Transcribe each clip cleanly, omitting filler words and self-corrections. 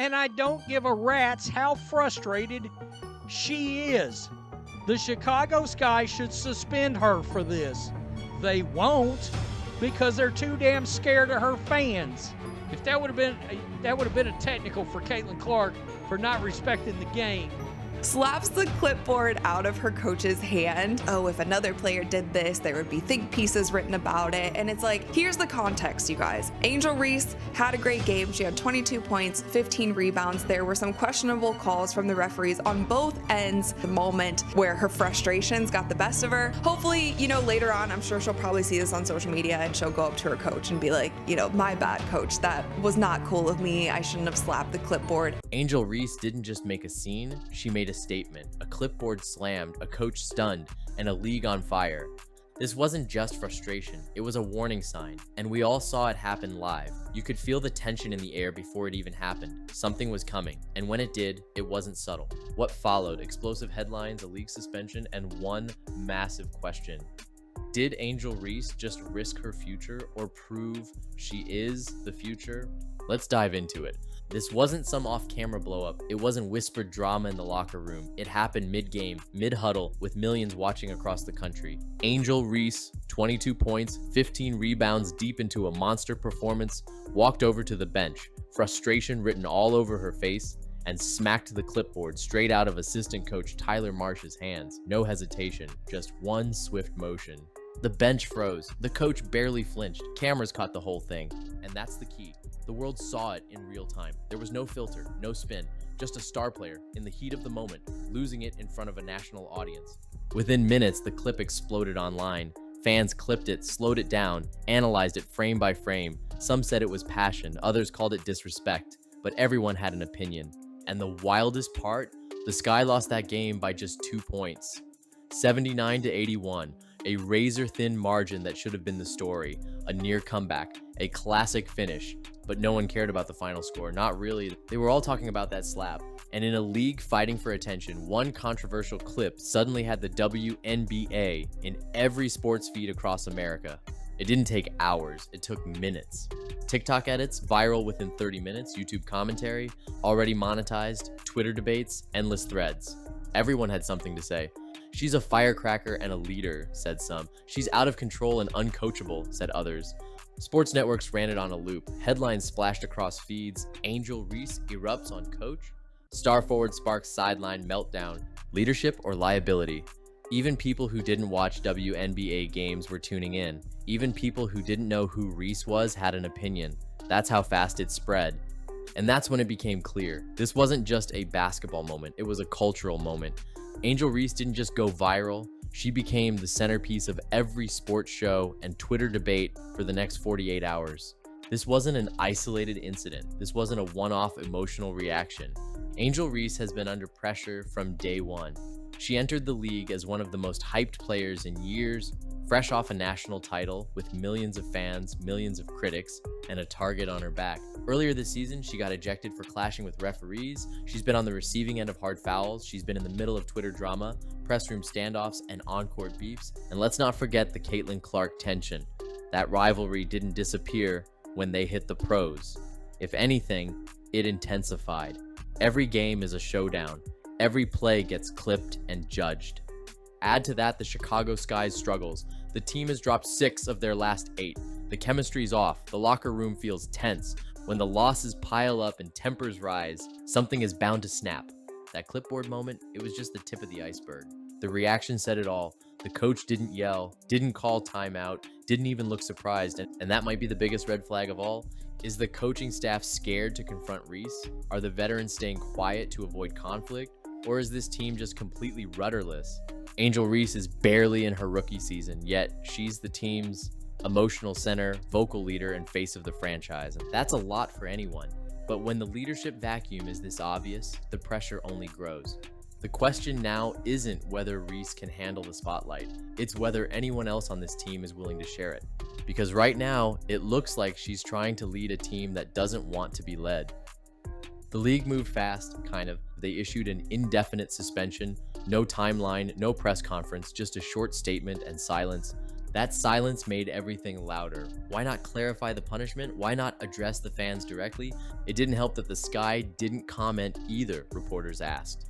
and I don't give a rat's how frustrated she is. The Chicago Sky should suspend her for this. They won't, because they're too damn scared of her fans. If that would have been a technical for Caitlin Clark for not respecting the game. Slaps the clipboard out of her coach's hand. Oh, if another player did this, there would be think pieces written about it. And it's like, here's the context, you guys. Angel Reese had a great game. She had 22 points, 15 rebounds. There were some questionable calls from the referees on both ends. The moment where her frustrations got the best of her. Hopefully, later on, I'm sure she'll probably see this on social media and she'll go up to her coach and be like, my bad, coach. That was not cool of me. I shouldn't have slapped the clipboard. Angel Reese didn't just make a scene, she made a statement. A clipboard slammed, a coach stunned, and a league on fire. This wasn't just frustration, it was a warning sign, and we all saw it happen live. You could feel the tension in the air before it even happened. Something was coming, and when it did, it wasn't subtle. What followed? Explosive headlines, a league suspension, and one massive question. Did Angel Reese just risk her future or prove she is the future? Let's dive into it. This wasn't some off-camera blow-up. It wasn't whispered drama in the locker room. It happened mid-game, mid-huddle, with millions watching across the country. Angel Reese, 22 points, 15 rebounds deep into a monster performance, walked over to the bench, frustration written all over her face, and smacked the clipboard straight out of assistant coach Tyler Marsh's hands. No hesitation, just one swift motion. The bench froze. The coach barely flinched. Cameras caught the whole thing. And that's the key. The world saw it in real time. There was no filter, no spin, just a star player in the heat of the moment, losing it in front of a national audience. Within minutes, the clip exploded online. Fans clipped it, slowed it down, analyzed it frame by frame. Some said it was passion, others called it disrespect, but everyone had an opinion. And the wildest part, the Sky lost that game by just 2 points. 79-81, a razor-thin margin that should have been the story, a near comeback, a classic finish. But no one cared about the final score. Not really. They were all talking about that slap. And in a league fighting for attention, one controversial clip suddenly had the WNBA in every sports feed across America. It didn't take hours, it took minutes. TikTok edits, viral within 30 minutes, YouTube commentary, already monetized, Twitter debates, endless threads. Everyone had something to say. She's a firecracker and a leader, said some. She's out of control and uncoachable, said others. Sports networks ran it on a loop. Headlines splashed across feeds. Angel Reese erupts on coach. Star forward sparks sideline meltdown. Leadership or liability? Even people who didn't watch WNBA games were tuning in. Even people who didn't know who Reese was had an opinion. That's how fast it spread. And that's when it became clear. This wasn't just a basketball moment. It was a cultural moment. Angel Reese didn't just go viral. She became the centerpiece of every sports show and Twitter debate for the next 48 hours. This wasn't an isolated incident. This wasn't a one-off emotional reaction. Angel Reese has been under pressure from day one. She entered the league as one of the most hyped players in years, fresh off a national title with millions of fans, millions of critics, and a target on her back. Earlier this season, she got ejected for clashing with referees. She's been on the receiving end of hard fouls. She's been in the middle of Twitter drama, press room standoffs, and on-court beefs. And let's not forget the Caitlin Clark tension. That rivalry didn't disappear when they hit the pros. If anything, it intensified. Every game is a showdown. Every play gets clipped and judged. Add to that the Chicago Sky's struggles. The team has dropped 6 of their last 8. The chemistry's off. The locker room feels tense. When the losses pile up and tempers rise, something is bound to snap. That clipboard moment, it was just the tip of the iceberg. The reaction said it all. The coach didn't yell, didn't call timeout, didn't even look surprised. And that might be the biggest red flag of all. Is the coaching staff scared to confront Reese? Are the veterans staying quiet to avoid conflict? Or is this team just completely rudderless? Angel Reese is barely in her rookie season, yet she's the team's emotional center, vocal leader, and face of the franchise. And that's a lot for anyone. But when the leadership vacuum is this obvious, the pressure only grows. The question now isn't whether Reese can handle the spotlight. It's whether anyone else on this team is willing to share it. Because right now, it looks like she's trying to lead a team that doesn't want to be led. The league moved fast, kind of. They issued an indefinite suspension, no timeline, no press conference, just a short statement and silence. That silence made everything louder. Why not clarify the punishment? Why not address the fans directly? It didn't help that the Sky didn't comment either, reporters asked.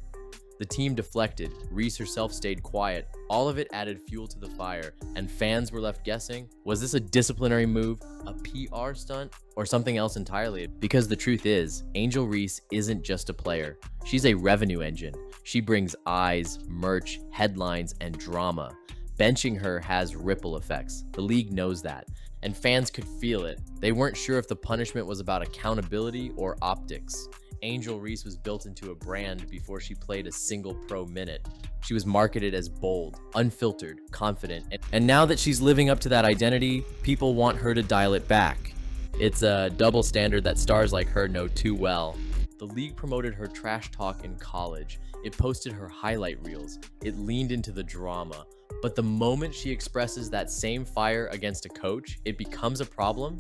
The team deflected, Reese herself stayed quiet. All of it added fuel to the fire, and fans were left guessing, was this a disciplinary move, a PR stunt, or something else entirely? Because the truth is, Angel Reese isn't just a player. She's a revenue engine. She brings eyes, merch, headlines, and drama. Benching her has ripple effects. The league knows that, and fans could feel it. They weren't sure if the punishment was about accountability or optics. Angel Reese was built into a brand before she played a single pro minute. She was marketed as bold, unfiltered, confident, and now that she's living up to that identity, people want her to dial it back. It's a double standard that stars like her know too well. The league promoted her trash talk in college. It posted her highlight reels. It leaned into the drama. But the moment she expresses that same fire against a coach, it becomes a problem.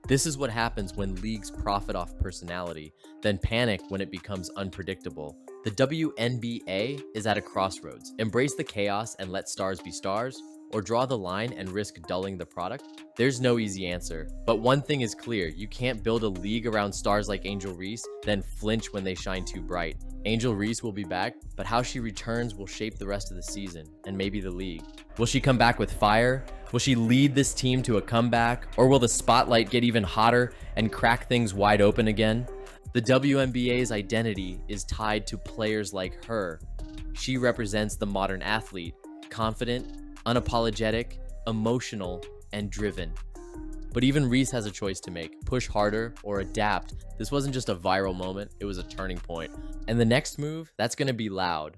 This is what happens when leagues profit off personality, then panic when it becomes unpredictable. The WNBA is at a crossroads. Embrace the chaos and let stars be stars, or draw the line and risk dulling the product? There's no easy answer, but one thing is clear: you can't build a league around stars like Angel Reese, then flinch when they shine too bright. Angel Reese will be back, but how she returns will shape the rest of the season, and maybe the league. Will she come back with fire? Will she lead this team to a comeback? Or will the spotlight get even hotter and crack things wide open again? The WNBA's identity is tied to players like her. She represents the modern athlete, confident, unapologetic, emotional, and driven. But even Reese has a choice to make: push harder or adapt. This wasn't just a viral moment, it was a turning point. And the next move, that's gonna be loud.